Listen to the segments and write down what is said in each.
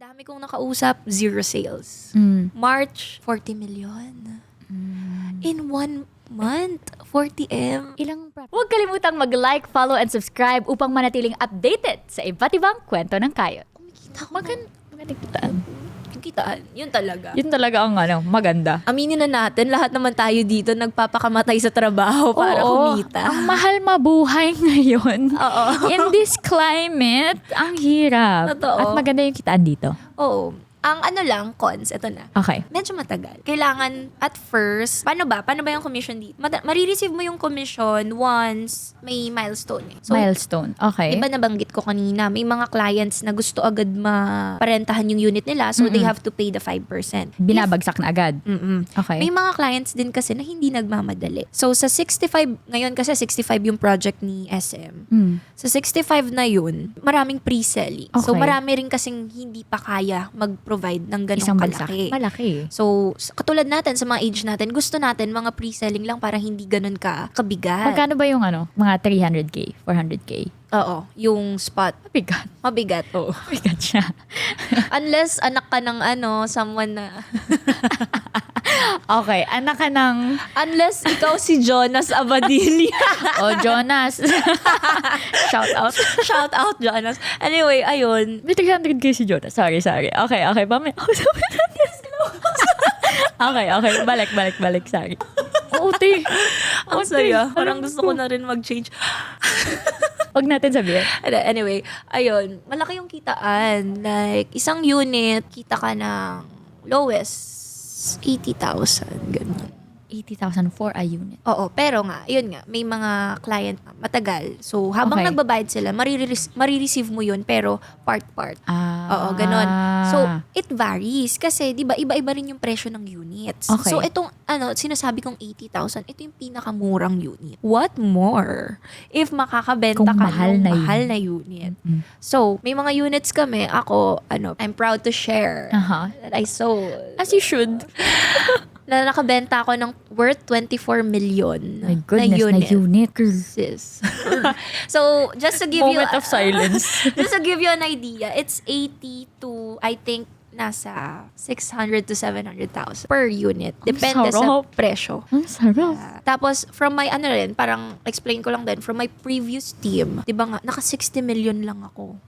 Dami kong nakausap, zero sales. March, 40 million. In 1 month, 40M. Huwag kalimutang mag-like, follow, and subscribe upang manatiling updated sa iba't ibang kwento ng Kayod. Kumikita ko Magandang kitaan. Yung kitaan, yun talaga. Yun talaga ang maganda. Aminin na natin, lahat naman tayo dito nagpapakamatay sa trabaho para kumita. Ang mahal mabuhay ngayon. Oo. In this climate, ang hirap. Totoo. At maganda yung kitaan dito. Oo. Ang ano lang, cons, ito na. Okay. Medyo matagal. Kailangan, at first, paano ba yung commission dito? Marireceive mo yung commission once may milestone eh. So, Milestone. Okay. diba nabanggit ko kanina, may mga clients na gusto agad maparentahan yung unit nila, so they have to pay the 5%. Binabagsak na agad. Okay. May mga clients din kasi na hindi nagmamadali. So, sa 65, ngayon kasi 65 yung project ni SM. Sa 65 na yun, maraming pre-selling. So, Okay. marami rin kasing hindi pa kaya mag-provide ng ganong Isang bagsak. kalaki. Malaki. So, katulad natin, sa mga age natin, gusto natin mga pre-selling lang para hindi ganon kabigat. Magkano ba yung mga 300K, 400K? Oo, yung spot. Mabigat. Mabigat. Oo. Mabigat siya. Unless anak ka ng someone na... Okay, anak ka ng... Unless ikaw si Jonas Abadilla. Jonas. Shout out. Shout out, Jonas. Anyway, ayun. May 300K si Jonas. Sorry. Okay. Pamay. Okay. Balik. Sorry. Te. Ang saya. Parang gusto ko na rin mag-change. Huwag natin sabihin. Anyway, ayun. Malaki yung kitaan. Like, isang unit, kita ka ng lowest 80,000. Ganun. 80,000 for a unit. Oo, pero nga, yun nga, may mga client na matagal. So, habang Okay. nagbabayad sila, marireceive mo yun, pero part-part. Ah. Oo, ganun. So, it varies. Kasi, di ba, iba-iba rin yung presyo ng units. Okay. So, itong, sinasabi kong 80,000, ito yung pinakamurang unit. What more? If makakabenta Kung ka mahal ng na mahal na unit. So, may mga units kami, ako, I'm proud to share that I sold. As you should. Na nakabenta ako ng worth 24 million My goodness, na unit. Sis. So, just to give you Moment of silence. just to give you an idea, it's 80 to, I think, nasa 600 to 700,000 per unit. Depende sa sarap. presyo. Ang sarap. Tapos, from my, parang explain ko lang din, from my previous team, di ba nga, naka 60 million lang ako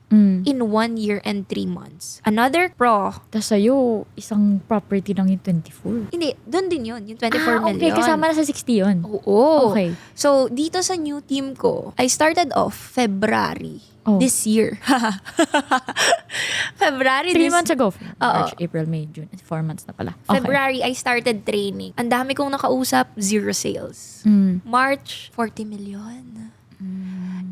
in 1 year and 3 months. Another pro, Tapos sa'yo, isang property lang yung 24. hindi, doon din yun, yung 24 million. Okay, kasama na sa 60 yun. Oo. Okay. So, dito sa new team ko, I started off February this year. February 3 months ago. March, Oo. April, May, June. 4 months na pala. Okay. February, I started training. Ang dami kong nakausap, zero sales. March, 40 million.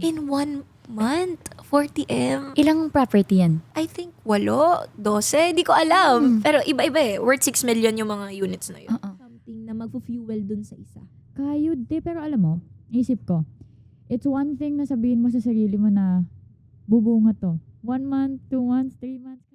In 1 month, 40M. Ilang property yan? I think 8, 12, di ko alam. Pero iba-iba eh. Worth 6 million yung mga units na yun. Something na mag-fuel dun sa isa. Kayod, pero alam mo, isip ko, it's one thing na sabihin mo sa sarili mo na bubunga to. 1 month, 2 months, 3 months,